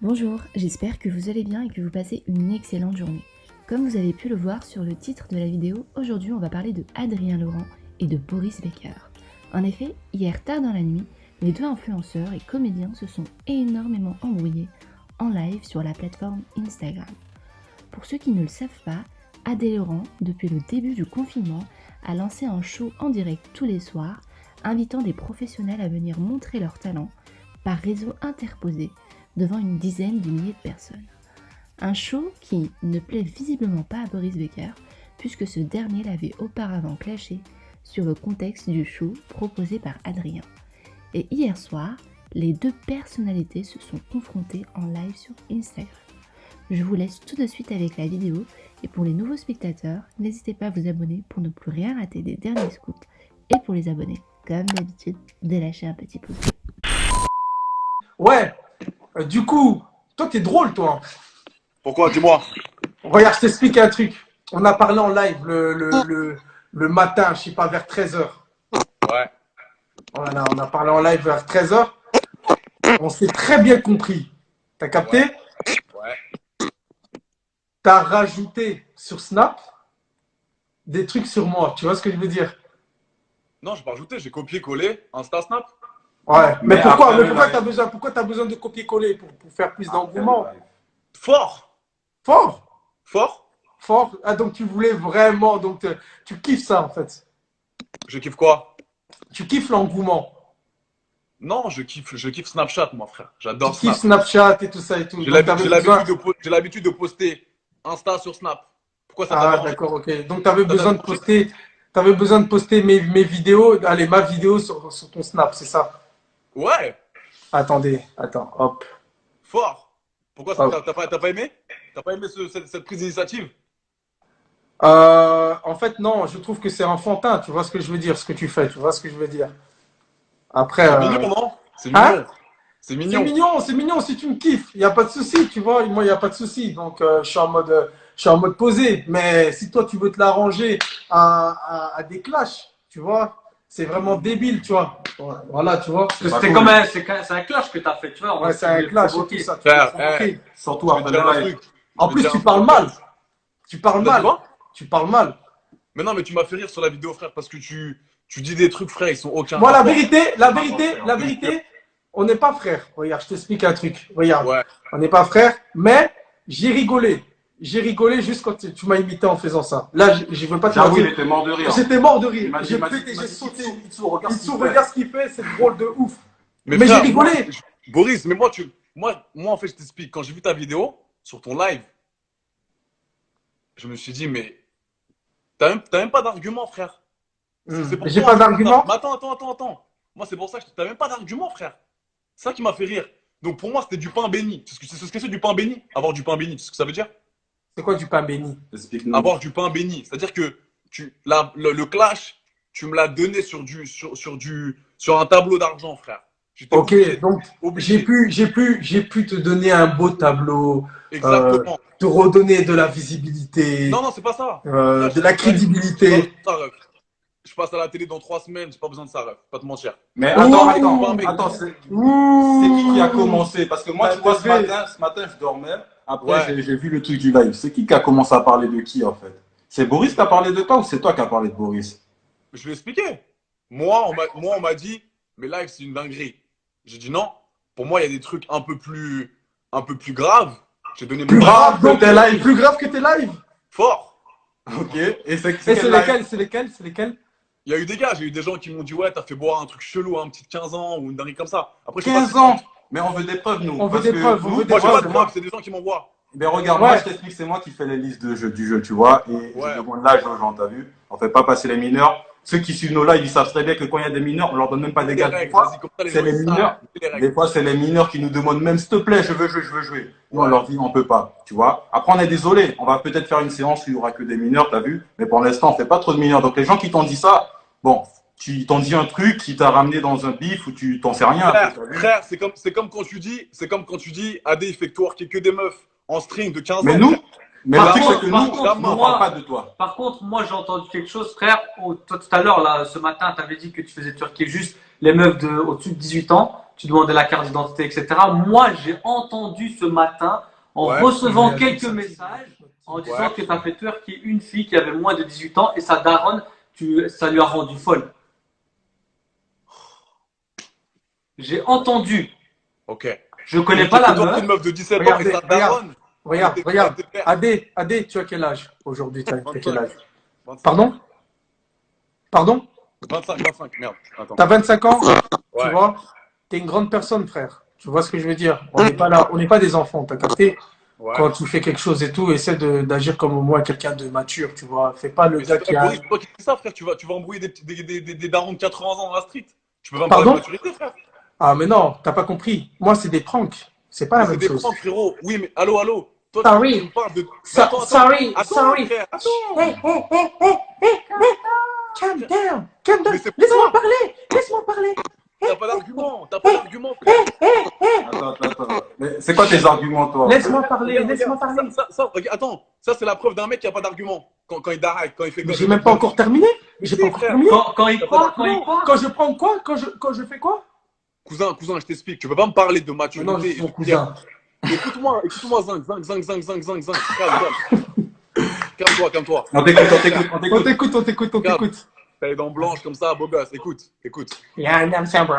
Bonjour, j'espère que vous allez bien et que vous passez une excellente journée. Comme vous avez pu le voir sur le titre de la vidéo, aujourd'hui on va parler de Adrien Laurent et de Boris Becker. En effet, hier tard dans la nuit, les deux influenceurs et comédiens se sont énormément embrouillés en live sur la plateforme Instagram. Pour ceux qui ne le savent pas, Adrien Laurent, depuis le début du confinement, a lancé un show en direct tous les soirs, invitant des professionnels à venir montrer leur talent par réseau interposé devant une dizaine de milliers de personnes. Un show qui ne plaît visiblement pas à Boris Becker, puisque ce dernier l'avait auparavant clashé sur le contexte du show proposé par Adrien. Et hier soir, les deux personnalités se sont confrontées en live sur Instagram. Je vous laisse tout de suite avec la vidéo, et pour les nouveaux spectateurs, n'hésitez pas à vous abonner pour ne plus rien rater des derniers scoops, et pour les abonnés, comme d'habitude, de lâcher un petit pouce bleu. Ouais, du coup, toi t'es drôle toi. Pourquoi? Dis-moi. Regarde, je t'explique un truc. On a parlé en live le matin, je sais pas, vers 13h. Ouais. Voilà, on a parlé en live vers 13h. On s'est très bien compris. T'as capté? Ouais. T'as rajouté sur Snap des trucs sur moi. Tu vois ce que je veux dire? Non, j'ai pas rajouté, j'ai copié-collé Insta Snap. Ouais. Mais Mais pourquoi, après mais le pourquoi live. t'as besoin de copier-coller pour faire plus d'engouement? Fort. Fort, Fort. fort. Ah, donc tu voulais vraiment, donc tu kiffes ça en fait. Je kiffe quoi? Tu kiffes l'engouement. Non, je kiffe Snapchat, mon frère. Tu J'adore kiffes Snap. Snapchat et tout ça et tout. J'ai Donc t'avais besoin. l'habitude de poster Insta sur Snap. Pourquoi ça t'a Ah, dérangé? d'accord, ok. Donc, tu avais Ça t'a besoin de dérangé? poster, t'avais besoin de poster mes vidéos, allez, ma vidéo sur ton Snap, c'est ça? Ouais. Attendez, attends, hop, Fort. Pourquoi ça hop. t'as pas aimé? T'as pas aimé cette prise d'initiative? En fait, non, je trouve que c'est enfantin, tu vois ce que je veux dire, ce que tu fais, tu vois ce que je veux dire. Après, C'est mignon, non? C'est hein? mignon. C'est mignon. C'est mignon si tu me kiffes, il n'y a pas de souci, tu vois, moi, il n'y a pas de souci. Donc, je suis en mode posé. Mais si toi, tu veux te l'arranger à des clashs, tu vois, c'est vraiment débile, tu vois. Ouais, voilà, tu vois. C'est un clash que tu as fait, tu vois. Ouais, c'est un clash et tout ça. Tu Frère, veux provoquer. Surtout je vais te après dire le un live. truc. En Je vais te plus, dire tu un parles truc. mal. Tu parles T'as dit mal. quoi? Tu parles mal. Mais non, mais tu m'as fait rire sur la vidéo, frère, parce que tu dis des trucs, frère, ils sont aucun Moi, rapport. la vérité, on n'est pas frères. Regarde, je t'explique un truc. Regarde, Ouais. on n'est pas frères, mais j'ai rigolé. J'ai rigolé juste quand tu m'as imité en faisant ça. Là, je veux pas te J'avoue, il mentir. était mort de rire. J'étais mort de rire. Il m'a dit, J'ai il m'a dit, pété, il m'a j'ai dit, sauté. Itsou, regarde ce qu'il fait. Regarde ce qu'il fait, c'est drôle de ouf. Mais Mais j'ai frère, rigolé. Boris, mais moi, en fait, je t'explique. Quand j'ai vu ta vidéo sur ton live, je me suis dit, mais t'as même pas d'argument, frère. C'est pour J'ai toi, pas en fait, d'argument. Mais attends. Moi, c'est pour ça que t'as même pas d'argument, frère. C'est ça qui m'a fait rire. Donc, pour moi, c'était du pain béni. C'est ce que c'est du pain béni? Avoir du pain béni, tu sais ce que ça veut dire? C'est quoi du pain béni? Explique-nous. Avoir du pain béni. C'est-à-dire que le clash, tu me l'as donné sur un tableau d'argent, frère. J'étais Ok, donc obligé. j'ai pu te donner un beau tableau, Exactement. te redonner de la visibilité, Non, c'est pas ça. de la crédibilité. Je passe à la télé dans 3 semaines, j'ai pas besoin de ça, ref. Pas te mentir. Mais Ouh. attends, c'est Ouh. qui a commencé? Parce que moi, Bah, tu vois, bébé. ce matin, je dormais. Après, Ouais. j'ai vu le truc du live. C'est qui a commencé à parler de qui, en fait? C'est Boris qui a parlé de toi ou c'est toi qui a parlé de Boris? Je vais expliquer. Moi, on m'a dit, mais live, c'est une dinguerie. J'ai dit non. Pour moi, il y a des trucs un peu plus graves. J'ai donné Plus mon grave que tes lives. Plus grave que tes lives. fort. Ok. Et c'est Et c'est quel live? lesquels? C'est lesquels? C'est lesquels? Il y a eu des gars, j'ai eu des gens qui m'ont dit, ouais, t'as fait boire un truc chelou à un petit de 15 ans ou une dinguerie comme ça. Après, je sais pas 15 si- ans. Mais on veut des preuves, nous. On veut Parce des que preuves, on nous, veut des Moi, j'ai preuves. pas de preuves, c'est des gens qui m'envoient. Ben regarde, Ouais. moi je t'explique, c'est moi qui fais les listes du jeu, tu vois, et Ouais. je demande l'âge aux gens, t'as vu? On fait pas passer les mineurs. Ceux qui suivent nos lives, ils savent très bien que quand il y a des mineurs, on leur donne même pas des Les gars. règles, Des fois, vas-y, comme ça, les c'est gens, les ils savent. mineurs. C'est les règles. Des fois, c'est les mineurs qui nous demandent même, s'il te plaît, je veux jouer, je veux jouer. Nous, on Ouais. leur dit, on peut pas, tu vois. Après, on est désolé, on va peut-être faire une séance où il y aura que des mineurs, t'as vu? Mais pour l'instant, on fait pas trop de mineurs. Donc, les gens qui t'ont dit ça, bon, tu t'ont dit un truc qui t'a ramené dans un bif ou tu t'en sais rien. T'as vu? Frère, c'est comme quand tu dis, AD, il fait que des meufs en string de 15 Mais ans. nous, mais le Par truc, contre, c'est que par nous, contre, on moi- parle pas de toi. Par contre, moi j'ai entendu quelque chose, frère. Oh, toi tout à l'heure, là, ce matin, tu avais dit que tu faisais turquer juste les meufs de au-dessus de 18 ans. tu demandais la carte d'identité, etc. Moi, j'ai entendu ce matin, en Ouais. recevant Ouais, quelques ça, messages, en disant Ouais. que tu as fait twerker une fille qui avait moins de 18 ans et sa daronne, ça lui a rendu folle. J'ai entendu. Ok. Je connais Donc, pas la c'est toi qui est meuf. une meuf de 17 ans et Regardez, sa regarde, daronne. regarde, Elle regarde. était père. Adé, tu as quel âge aujourd'hui? T'as quel 25. âge? 25. Pardon? Pardon? 25, merde. Attends. T'as 25 ans? Tu Ouais. vois? T'es une grande personne, frère. Tu vois ce que je veux dire? On n'est pas là, on n'est pas des enfants, t'as capté? Ouais. Quand tu fais quelque chose et tout, essaie d'agir comme au moins quelqu'un de mature, tu vois. Fais pas le Mais gars c'est qui a. Boris, c'est toi qui dis ça, frère. Tu vas embrouiller des darons de 80 ans dans la street. Tu peux pas me parler de Pardon? maturité, frère. Ah, mais non, t'as pas compris. Moi, c'est des pranks. C'est pas Mais la c'est même des chose. pranks, frérot. Oui, mais allô. Toi, Sorry. tu me parles de. Mais attends, Sorry, attends, sorry. frère. Attends. Calm down, calm down. Mais c'est Laisse-moi ça. parler, laisse-moi parler. T'as pas d'argument, frère. Attends. Mais c'est quoi tes arguments, toi? Laisse-moi parler, Regarde, laisse-moi parler. regarde, attends, ça c'est la preuve d'un mec qui a pas d'argument. Quand il darraille, quand il fait Mais j'ai même pas encore terminé. J'ai si, pas encore frère. terminé. Quand il croit, quand il croit. Quand je prends quoi? Quand je fais quoi? Cousin, je t'explique. Tu peux pas me parler de Mais non, je maturité. suis ton cousin. Écoute-moi, Zing. Calme-toi. On t'écoute. On t'écoute. T'as les dents blanches comme ça, beau gosse. Écoute. Il y a un âme sombre.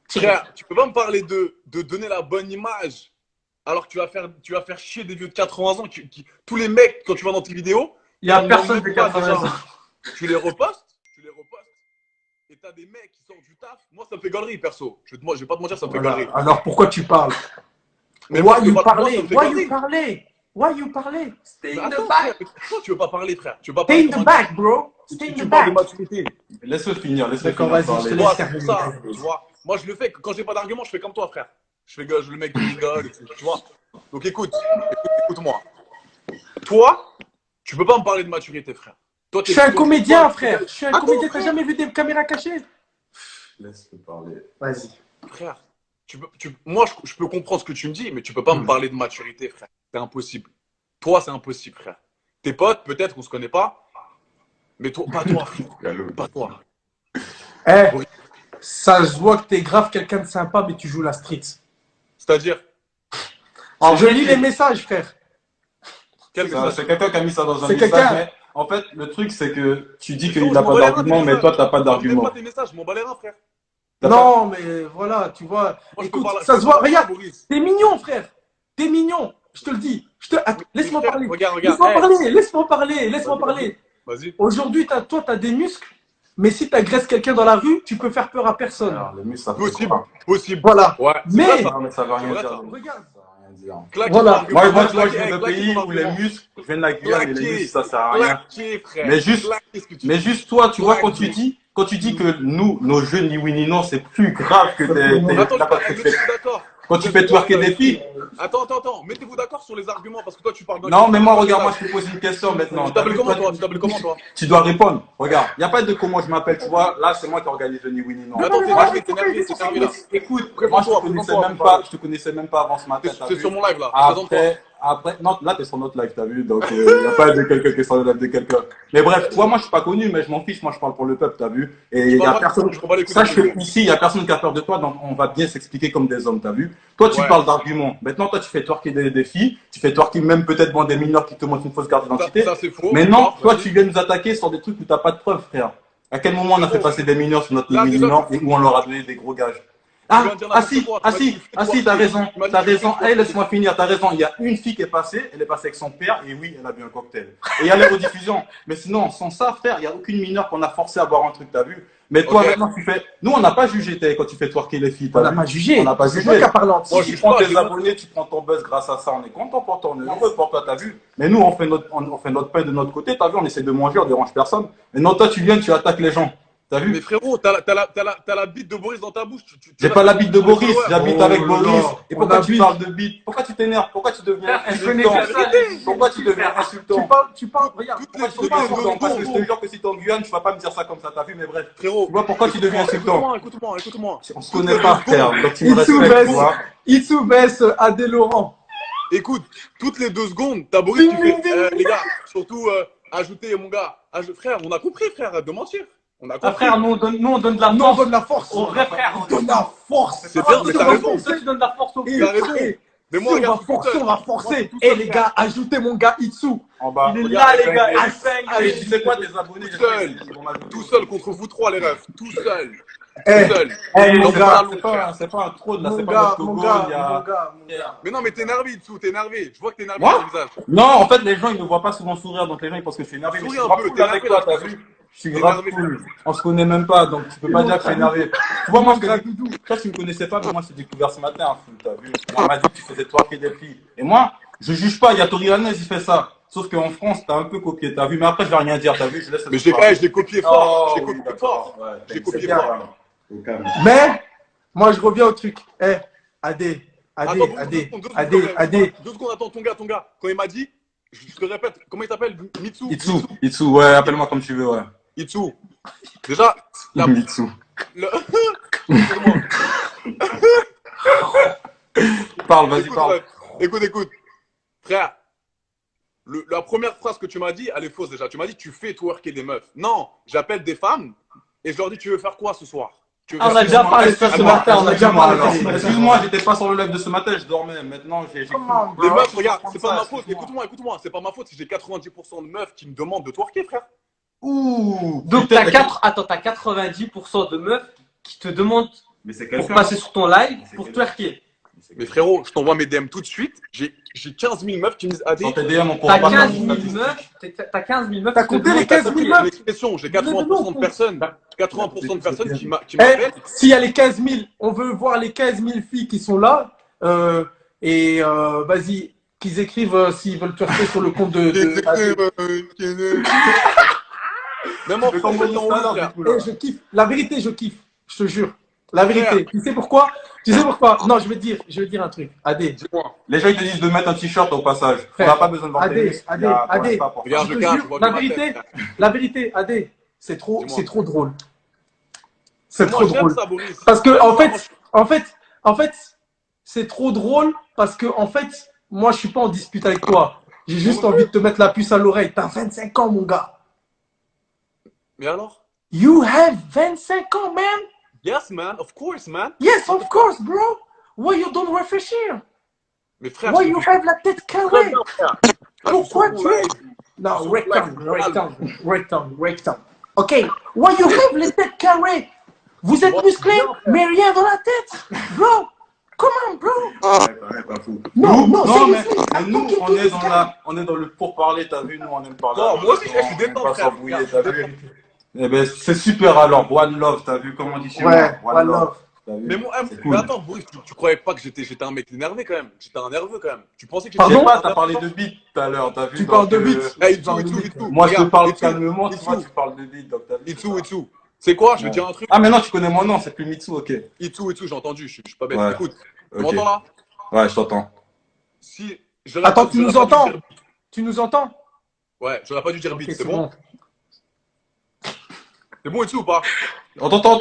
Frère, tu peux pas me parler de donner la bonne image alors que tu vas faire chier des vieux de 80 ans. Tous les mecs, quand tu vas dans tes vidéos, Il y a ils personne n'en de mettent pas 80 déjà. ans. Tu les repostes, et t'as des mecs qui sortent du taf. Moi, ça me fait galerie, perso. Je vais pas te mentir, ça me fait Voilà. galerie. Alors pourquoi tu parles? Mais moi, ça me fait parler? Why you parler? Stay Mais in the attends, back. frère, mais pourquoi tu veux pas parler, frère? Tu veux pas Stay parler in comme the un- back, bro. Stay in Tu the parles de back. maturité. Laisse-le finir D'accord, vas-y, je te parler. laisse. Moi, c'est terminer, pour ça, vas-y. tu vois. Moi, je le fais. Quand j'ai pas d'argument, je fais comme toi, frère. Je fais le mec qui rigole, et tout, tu vois. Donc, écoute-moi. Toi, tu peux pas me parler de maturité, frère. Toi, Je suis un comédien, frère. Je suis un Attends, comédien. T'as frère. jamais vu des caméras cachées? Laisse-le parler. Vas-y. Frère, moi, je peux comprendre ce que tu me dis, mais tu peux pas me parler de maturité, frère. C'est impossible. Toi, c'est impossible, frère. Tes potes, peut-être qu'on se connaît pas, mais toi, pas toi, frère. Pas toi. Eh, ça se voit que t'es grave quelqu'un de sympa, mais tu joues la street. C'est-à-dire, Je lis les messages, frère. quel Ça, message? c'est quelqu'un qui a mis ça dans un C'est message, quelqu'un. mais en fait, le truc, c'est que tu dis Frérot, qu'il n'a je m'en pas bats les reins d'argument, des mais messages. toi, t'as pas Je m'en bats d'argument. pas tes messages, je m'en bats les reins, frère. Non, mais voilà, tu vois. Moi, je peux Écoute, parler- ça se voit. je peux parler à Regarde, Boris. t'es mignon, frère. T'es mignon. Je te le dis. Laisse-moi Frère, parler. Regarde. Laisse-moi hey, parler. Laisse-moi parler. Laisse-moi Vas-y, parler. Vas-y. Aujourd'hui, toi, t'as des muscles. Mais si t'agresses quelqu'un dans la rue, tu peux faire peur à personne. Alors, le muscle, ça fait Possible. quoi? Possible. Voilà. Ouais. c'est Mais- vrai, ça. Non, mais ça veut rien C'est vrai, dire. ça. le muscle. Regarde. Ça veut rien dire. Claquer Voilà. ton argument. Moi, tu vois, je Claquer- viens de claquer pays ton où les argument. muscles, je viens de la Guyane, et les Claquer. muscles, ça sert à rien. Claquer, frère. Mais juste- Claquer ce que tu Mais juste toi, tu vois, quand Claquer. tu dis que nous, nos jeux, ni oui ni non, c'est plus grave que Attends, là, parce que mettez-vous d'accord. quand tu fais twerker des filles. Attends. Mettez-vous d'accord sur les arguments parce que toi, tu parles d'un. Non, mais moi, regarde, moi, je te pose une question maintenant. Tu t'appelles comment, Toi, toi? Tu t'appelles comment, toi? Tu dois répondre. Regarde, il n'y a pas de comment je m'appelle, tu vois. Là, c'est moi qui organise le ni oui ni non. Attends, Moi, t'es énervé là. écoute, Présente-toi, moi, je te connaissais même pas avant ce matin. t'as C'est vu. sur mon live là. Présente-toi. Après, non, là, t'es sur notre live, t'as vu, donc il n'y a pas de quelqu'un qui est sur le live de quelqu'un. Mais bref, tu vois, moi, je suis pas connu, mais je m'en fiche, moi, je parle pour le peuple, t'as vu. Et il y a personne, Je comprends les coups. sache que ici, il y a personne qui a peur de toi, donc on va bien s'expliquer comme des hommes, t'as vu. Toi, tu Ouais. parles d'arguments. Maintenant, toi, tu fais twerker des filles, tu fais twerker même peut-être bon, des mineurs qui te montrent une fausse carte d'identité. Ça, c'est faux. Mais non, D'accord, toi, vas-y. tu viens nous attaquer sur des trucs où t'as pas de preuves, frère. À quel moment on a fait passer des mineurs sur notre Là, ni déjà, non et où on leur a donné des gros gages? Tu viens de dire n'importe Si, quoi. Tu m'as dit, t'as raison, tu m'as dit, t'as tu raison. fais Allez, laisse-moi finir, t'as raison. Il y a une fille qui est passée, elle est passée avec son père, et oui, elle a bu un cocktail. Et il y a les rediffusions. Mais sinon, sans ça, frère, il n'y a aucune mineure qu'on a forcé à boire un truc, t'as vu. Mais toi, Ok. maintenant, tu fais. Nous, on n'a pas jugé quand tu fais twerker les filles, On t'as n'a vu. pas jugé. On n'a pas C'est jugé. toi qui as parlé en Moi, Si je tu prends juge pas, tes c'est abonnés, tu prends ton buzz grâce à ça, on est content pour toi, on est heureux pour toi, t'as vu. Mais nous, on fait notre pain de notre côté, t'as vu, on essaie de manger, on dérange personne. Mais non, toi, tu viens, tu attaques les gens, t'as vu. Mais frérot, t'as la bite de Boris dans ta bouche. J'ai pas la bite de Boris, j'habite Oh avec là Boris. là, Et on pourquoi tu habite. parles de bite? Pourquoi tu t'énerves? Pourquoi tu deviens Elle connaît insultant? que ça, Pourquoi tu deviens insultant? Tu parles, regarde. Toutes Pourquoi les tu deviens deux insultant? Parce que je secondes. te jure que si t'es en Guyane, tu vas pas me dire ça comme ça, t'as vu, mais bref. Frérot. Tu vois pourquoi tu deviens insultant? Écoute-moi. On se connaît pas, frère, donc tu me Itsou respectes, tu baisse, vois. Itsou baisse Adé Laurent. Écoute, toutes les 2 secondes, t'as Boris qui fait les gars, surtout ajouter mon gars. Frère, on a compris, frère, arrête de mentir. On a Ah, compris. frère, nous on donne de la Non, on force donne la force. aux vrais frères. On donne la force. C'est bien, mais t'as raison. Toi, tu donnes de la force aux Et- T'as raison. et- Mais si moi, on regarde, va je suis tout forcer, seul. on va Moi, je forcer. suis tout Et seul, les frère. gars, ajoutez mon gars Itsu. En bas. Il est Regarde, là, les gars. épinglé. Épinglé. Et tu sais quoi, tes abonnés, Tout les gens, seul. ils vont m'ajouter Tout aussi. seul contre vous trois, les refs. Tout seul. Eh, Tout seul. eh, mon Donc, gars, C'est pas un troll, là, mon c'est pas gars, notre mon Togo, gars, il y a... mon gars. Mais non, mais t'es énervé, Itsu, t'es énervé. Je vois que t'es énervé Moi dans le visage. Non, en fait, les gens, ils me voient pas souvent sourire, donc les gens, ils pensent que je suis énervé. Mais je Souris suis un grave peu, cool t'es avec énervé, toi, là. t'as vu? Je suis T'es grave énervé, cool. On se connaît même pas, donc tu peux pas dire que je suis énervé. Tu vois, moi, je te dis, toi, tu me connaissais pas, mais moi, je t'ai découvert ce matin, fou, t'as vu? On m'a dit que tu faisais twerker des filles. Et moi, je juge pas, il y a Tori Hannes, il fait ça. Sauf qu'en France, t'as un peu copié, t'as vu? Mais après, je vais rien dire, t'as vu? Je laisse Mais je l'ai copié fort. Je l'ai oui, copié d'accord. fort. Ouais, Je l'ai c'est copié bien, fort. voilà. Au calme. Mais, moi, je reviens au truc. Eh, Adé, Attends, Adé, deux Adé, secondes, deux Adé, secondes, Adé. 2 secondes, attends, ton gars. Quand il m'a dit, je te répète, comment il t'appelle? Mitsu? Itsu, ouais, appelle-moi comme tu veux, ouais. Itsu. Déjà, Itsu. Excuse-moi. Parle, vas-y, parle. Écoute. Frère, la première phrase que tu m'as dit, elle est fausse déjà. Tu m'as dit, tu fais twerker des meufs. Non, j'appelle des femmes et je leur dis, tu veux faire quoi ce soir? Tu veux Ah, on faire a déjà parlé de ça ce matin. On a déjà Excuse-moi, parlé de ça alors. ce matin. Excuse-moi, j'étais pas sur le live de ce matin, je dormais. Maintenant, j'ai. Comment, Les bro? meufs, regarde, c'est pas ça, ma faute. excuse-moi. Écoute-moi. C'est pas ma faute si j'ai 90% de meufs qui me demandent de twerker, frère. Ouh. Donc, Putain, t'as 90% de meufs qui te demandent Mais c'est pour quelqu'un. passer sur ton live C'est pour quelqu'un. twerker. Mais frérot, je t'envoie mes DM tout de suite. J'ai 15 000 meufs qui me disent, Adé, Dans tes DM, on pourra T'as pas faire 15 une 000 statistique. meufs. T'as 15 000 meufs. T'as qui te compté les demandent- 15 t'as 000 compris meufs? l'expression, j'ai 80% de personnes. 80% de personnes qui Eh, m'appellent. s'il y a les 15 000, on veut voir les 15 000 filles qui sont là. Vas-y, qu'ils écrivent s'ils veulent twerker sur le compte de Adé. Même en Mais français, comme c'est on en dit ça, haut, frère. du coup, là. Eh, je kiffe. La vérité, je kiffe. Je te jure. La vérité. Tu sais pourquoi? Non, je vais dire un truc. Adé. Dis-moi. Les gens, ils te disent de mettre un t-shirt au passage. On Frère. n'a pas besoin de voir tes Adé, muscles. Adé, Il y a- Adé. pas pour ça. Regarde, Je je te cache, jure, je vois la que ma vérité, tête, frère. la vérité, Adé, c'est trop drôle. C'est Moi, trop j'aime drôle. ça, Boris. Parce que Moi, en fait, c'est trop drôle parce que en fait, moi, je suis pas en dispute avec toi. J'ai juste envie de te mettre la puce à l'oreille. T'as 25 ans, mon gars. Mais alors? You have 25 ans, man. Yes, man. Of course, man. Yes, of course, bro. Why you don't réfléchir? Mais frère, Why je you te have la tête très carrée? bien, frère. Pourquoi Sur tu ton es? live. Non, Sur rectangle. Ok. Why you have les têtes carrées? Vous êtes Moi, musclé, bien, frère. mais rien dans la tête. Bro, come on, bro. Ouais, pas fou. Non, Nous, non, mais seriously, I'm nous, talking on to est this dans guy. on est dans le pourparler, t'as vu, nous, on aime parler. Non, moi aussi, je suis On aime détente, pas frère. s'embrouiller, t'as vu. Eh ben, c'est super alors, one love, t'as vu comment on dit chez Ouais, moi. one love. T'as vu. Mais moi, C'est mais cool. attends, Boris, tu croyais pas que j'étais un mec énervé quand même? J'étais un nerveux quand même. Tu pensais que Je sais Pardon pas, t'as parlé de beat tout à l'heure, t'as vu. Tu donc, parles de beat. Hey, Tu parles de Itsu, beat. Itsu. Moi, je te Regarde, parle Itsu, calmement, tu Itsu. vois, tu parles de beat, donc t'as vu. Itsu. C'est quoi? Je vais te dire un truc. Ah, maintenant, tu connais mon nom, c'est plus Mitsu, ok. Itsu, j'ai entendu. Je suis pas bête. Ouais. Écoute, tu Ok. m'entends là? Ouais, je t'entends. Si. j'aurais Attends, pas- tu j'aurais nous pas dû entends? dire beat. Tu nous entends? Ouais, j'aurais pas dû dire beat, Ok, c'est bon? C'est bon, Itsu ou pas? On t'entend.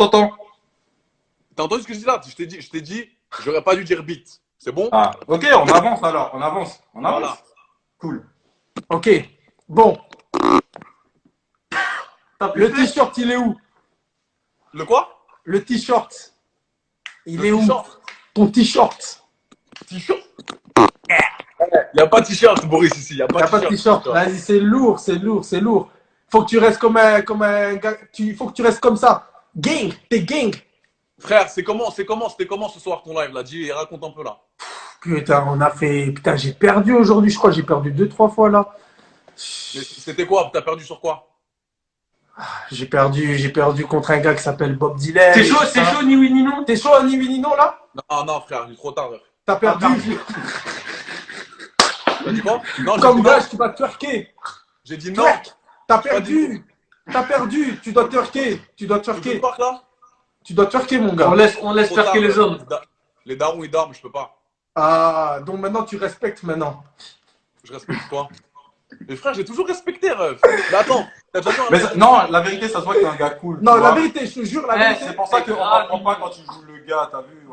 T'as entendu ce que je dis là? Je t'ai dit, j'aurais pas dû dire beat. C'est bon? Ah, ok, on avance alors, on avance. Voilà. Cool. Ok. Bon, T'as pu le faire t-shirt, il est où? Le quoi? Le t-shirt. Il Le est où? t-shirt. Ton t-shirt. T-shirt? Y a pas de t-shirt, Boris, ici. Y a Il n'y a pas de t-shirt. Vas-y, c'est lourd. Faut que tu restes comme un gars. Faut que tu restes comme ça. Gang, t'es gang. Frère, c'était comment ce soir ton live là? Dis, raconte un peu là. Putain, on a fait. Putain, j'ai perdu aujourd'hui, je crois. J'ai perdu 2-3 fois là. Mais c'était quoi? T'as perdu sur quoi? J'ai perdu contre un gars qui s'appelle Bob Dylan. C'est chaud, ni oui ni non. T'es chaud, ni oui ni non là? Non, frère, il est trop tard. Frère. T'as perdu. T'as dit quoi? Non, j'ai Comme dit gage, non. tu vas twerker. J'ai dit non. Twerk. T'as J'ai pas dit perdu. Tu dois twerker. Tu veux pas là? Tu dois twerker, mon gars. On laisse Trop twerker tard, les hommes. Les darons, ils dorment, je peux pas. Ah, donc maintenant tu respectes maintenant. Je respecte toi. Mais frère, j'ai toujours respecté, ref. Mais attends, t'as déjà vu un Mais mec- non, la vérité, ça se voit que t'es un gars cool. Non, tu la vois. vérité, je te jure, la Eh, vérité. C'est pour ça qu'on comprend pas quand tu joues le gars, t'as vu.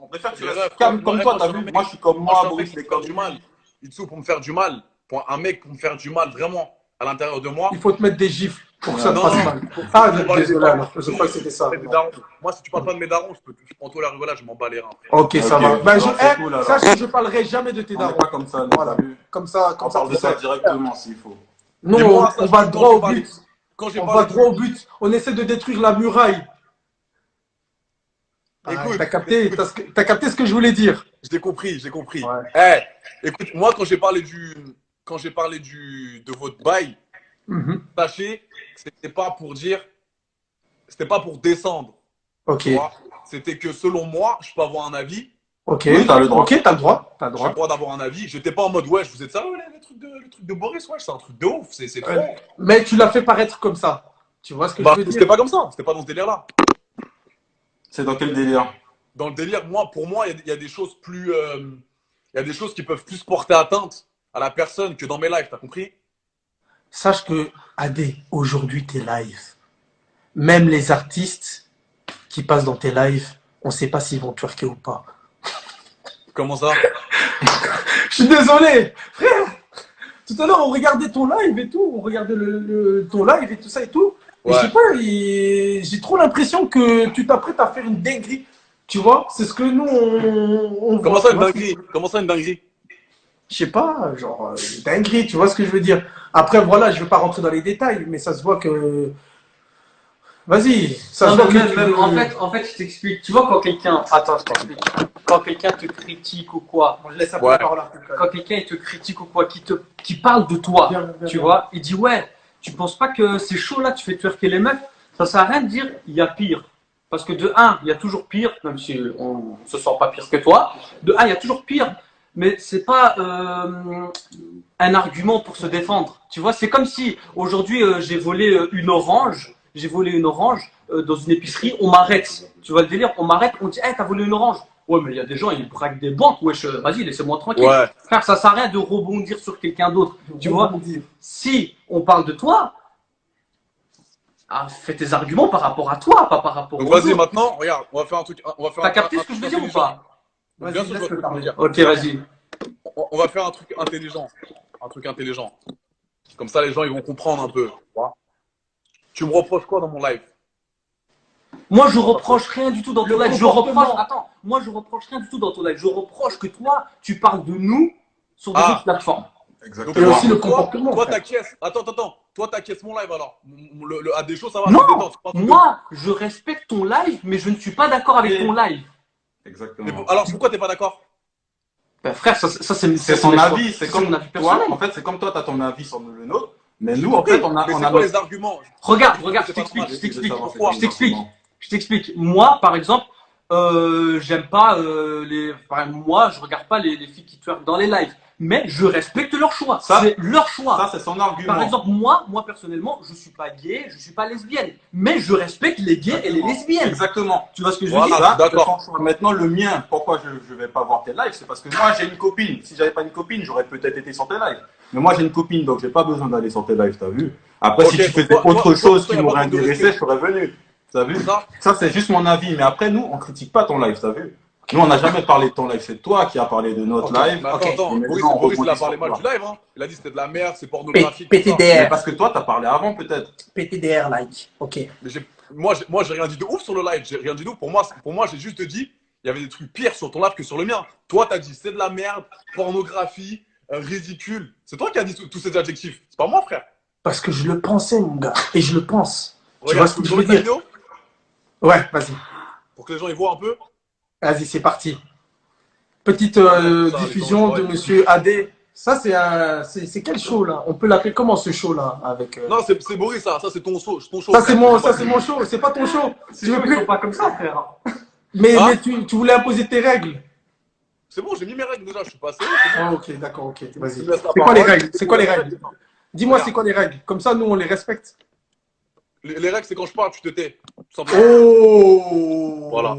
On préfère que tu Mais restes ref, calme moi, comme moi, toi, moi, t'as je suis un vu. mec- Moi, je suis comme Moi, moi, je suis un Boris, mec les pour me faire du mal. Itsu, pour me faire du mal. Pour un mec pour me faire du mal, vraiment, à l'intérieur de moi. Il faut te mettre des gifles. pour que ça te Non, fasse non. mal. Ah, Je parlais des désolé, darons. alors. Je crois que c'était ça. Des darons. Moi, si tu parles pas de mes darons, je prends toi la rigolade, je m'en bats les reins. Ok, ça Ok, va. Ben, alors c'est cool, alors. sache que je parlerai jamais de tes On n'est darons. pas comme ça, nous, Voilà. t'as vu? Comme ça, On parle de tu ça sais. directement s'il faut. Nous, Mais moi, on sache va que droit au but. quand j'ai On parlé va droit au but. On essaie de détruire la muraille. Écoute, T'as capté ce que je voulais dire. j'ai compris, j'ai compris. Ouais. Écoute, moi, quand j'ai parlé de votre bail, Mhm. sachez, c'était pas pour dire, c'était pas pour descendre. Ok. Tu vois. C'était que selon moi, je peux avoir un avis. Ok. Oui, t'as le droit. Ok, t'as le droit. T'as le J'ai le droit. droit d'avoir un avis. J'étais pas en mode, ouais, vous êtes sérieux, là, le truc de Boris, ouais, c'est un truc de ouf, c'est trop. Mais tu l'as fait paraître comme ça. Tu vois ce que Bah, je veux c'était dire? pas comme ça, c'était pas dans ce délire-là. C'est dans quel délire? Dans le délire, pour moi, il y a des choses plus, il y a des choses qui peuvent plus porter atteinte à la personne que dans mes lives, t'as compris? Sache que, Adé, aujourd'hui, tes lives, même les artistes qui passent dans tes lives, on sait pas s'ils vont twerker ou pas. Comment ça? Je suis désolé, frère. Tout à l'heure, on regardait ton live et tout. On regardait ton live et tout ça et tout. Et Ouais. je sais pas, j'ai trop l'impression que tu t'apprêtes à faire une dinguerie. Tu vois, c'est ce que nous, on Comment voit. ça Tu une vois, dinguerie? Comment ça une dinguerie? je sais pas, genre, une dinguerie, tu vois ce que je veux dire. Après, voilà, je veux pas rentrer dans les détails, mais ça se voit que. Vas-y, ça Non, se voit mais que. même, tu même, veux- en fait, je t'explique. Tu vois, quand quelqu'un. Attends, je t'explique. Quand quelqu'un te critique ou quoi, Bon, je laisse un peu Ouais. la parole à Foucault. quand quelqu'un il te critique ou quoi, qui parle de toi, Bien, bien, tu bien. vois, il dit ouais, tu penses pas que c'est chaud là, tu fais twerker les meufs, ça sert à rien de dire il y a pire. Parce que de un, il y a toujours pire, même si on se sent pas pire que toi. De un, il y a toujours pire, mais c'est pas un argument pour se défendre. Tu vois, c'est comme si aujourd'hui j'ai volé une orange, dans une épicerie, on m'arrête. Tu vois le délire, on m'arrête, on dit hey, t'as volé une orange. Ouais, mais il y a des gens, ils braquent des banques, wesh, vas-y, laissez-moi tranquille. Ouais. Frère, ça sert à rien de rebondir sur quelqu'un d'autre. Tu vois, si on parle de toi, fais tes arguments par rapport à toi, pas par rapport Donc aux vas-y, autres. maintenant, regarde, on va faire un truc. T'as capté ce que je veux dire ou pas? Bien sûr, je vois ce que tu veux dire. Ok, vas-y. On va faire un truc intelligent. Un truc intelligent. Comme ça, les gens, ils vont comprendre un peu. Tu vois. Tu me reproches quoi dans mon live? Moi, je reproche rien du tout dans ton Le live. Je comportement. reproche, attends, moi, je reproche rien du tout dans ton live. Je reproche que toi, tu parles de nous sur des Ah. autres plateformes. Donc, Exactement. Et aussi le toi, comportement, Toi, frère. t'acquiesces. Attends. Toi, t'acquiesces mon live alors. À des choses, ça va. Non, c'est détente, c'est pas un truc de- moi, je respecte ton live, mais je ne suis pas d'accord avec ton live. Mais Exactement. alors, pourquoi t'es pas d'accord? Ben, frère, ça C'est son avis, c'est comme mon avis toi. personnel. En fait, c'est comme toi, t'as ton avis sur le nôtre. Mais nous, en fait, on a Mais c'est notre. quoi les arguments? Regarde, C'est je pas t'explique, normal. je t'explique. Pourquoi Je t'explique. Moi, par exemple, j'aime pas moi, je regarde pas les filles qui twerk dans les lives. Mais je respecte leur choix. Ça, c'est leur choix. Ça, c'est son argument. Par exemple, moi personnellement, je suis pas gay, je suis pas lesbienne. Mais je respecte les gays et les lesbiennes. Exactement. Tu vois ce que je veux Voilà. dire? Ça, d'accord. c'est son choix. Maintenant, le mien, pourquoi je vais pas voir tes lives, c'est parce que moi, j'ai une copine. Si j'avais pas une copine, j'aurais peut-être été sur tes lives. Mais moi, j'ai une copine, donc j'ai pas besoin d'aller sur tes lives, t'as vu? Après, Ok, si tu donc faisais toi, autre toi, chose toi, qui y a m'aurait pas de intéressé, respect. je serais venu. T'as vu? Ça Ça, c'est juste mon avis. Mais après, nous, on critique pas ton live, t'as vu? Nous, on n'a jamais parlé de ton live. C'est toi qui as parlé de notre Ok. live. Mais attends, Ok. attends. Mais Boris, maintenant, on il a rebondit parlé sur mal toi. du live. Hein. Il a dit que c'était de la merde, c'est pornographique. tout ça. PTDR. Mais parce que toi, t'as parlé avant, peut-être. PTDR like. Ok. Mais moi, j'ai rien dit de ouf sur le live. J'ai rien dit de ouf. Pour moi, j'ai juste dit, il y avait des trucs pires sur ton live que sur le mien. Toi, t'as dit, c'est de la merde, pornographie, ridicule. C'est toi qui as dit tous ces adjectifs. C'est pas moi, frère. Parce que je le pensais, mon gars. Et je le pense. Tu vois Regarde, ce que tu je veux veux ta dire? vidéo Ouais, vas-y. pour que les gens y voient un peu. Vas-y, c'est parti. Petite Ça, diffusion les de gens, Monsieur AD. Ça, c'est quel show là? On peut l'appeler comment ce show là avec Non, c'est Boris, ça. Ça, c'est ton show. Ton show Ça c'est frère. mon show. C'est pas ton show. C'est Tu veux sûr, ils plus sont pas comme ça, frère. Mais, Hein? mais tu voulais imposer tes règles. C'est bon, j'ai mis mes règles déjà. Je suis passé. C'est bon. Ah, ok, d'accord, ok. Vas-y. Tu me laisses la C'est quoi les parole. règles? C'est quoi les règles? Dis-moi, c'est quoi les règles? Comme ça, nous, on les respecte. Les règles, c'est quand je parle, tu te tais. Tout simplement. Oh! Voilà.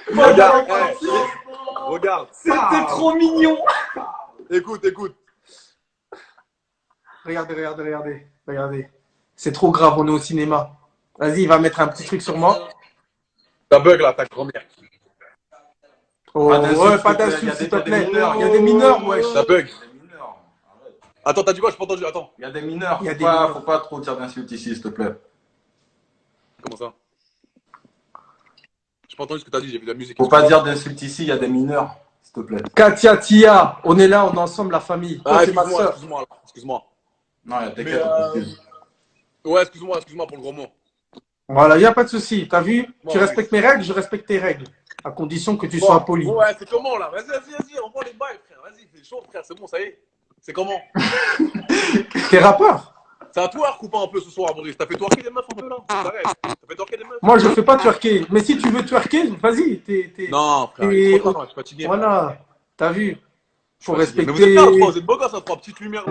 Regarde, Regarde. C'était trop mignon. Écoute. regardez. C'est trop grave, on est au cinéma. Vas-y, il va mettre un petit truc sur moi. Ta bug là, ta grand-mère. Oh, Pas d'insultes, ouais, pas s'il te plaît. d'insultes, s'il Il te y a des plaît. mineurs. Il y a des mineurs, wesh. Ta bug. Les mineurs. Arrête. Attends, t'as dit quoi? Je pas entendu. Attends. Il y a des mineurs. Il y a Faut des pas, mineurs. faut pas trop dire d'insultes ici, s'il te plaît. Comment ça? J'ai pas entendu ce que t'as dit, j'ai vu de la musique. Faut pas dire d'insultes ici, il y a des mineurs, s'il te plaît. Katia, Tia, on est là, on est ensemble, la famille. Toi, Ah, c'est ma excuse-moi, soeur. excuse-moi, là. Excuse-moi. Non, Mais, t'inquiète, on t'excuse. Ouais, excuse-moi pour le gros mot. Voilà, il n'y a pas de souci. T'as vu? Bon, Tu oui. respectes mes règles, je respecte tes règles. À condition que tu sois poli. Ouais, c'est comment là? Vas-y, envoie les bails, frère. Vas-y, c'est chaud, frère. C'est bon, ça y est. C'est comment? T'es rappeur? C'est à toi de couper un peu ce soir, Boris. T'as fait twerker des meufs un peu là? T'arrêtes. T'as fait twerker des meufs? Moi, je fais pas twerker. Mais si tu veux twerker, vas-y. Non, frère, Et- il est trop tard, je suis fatigué. Voilà. T'as vu? Faut Je suis fatigué. respecter. Mais vous êtes bien, trois, vous êtes beaux gosses, à trois petites lumières.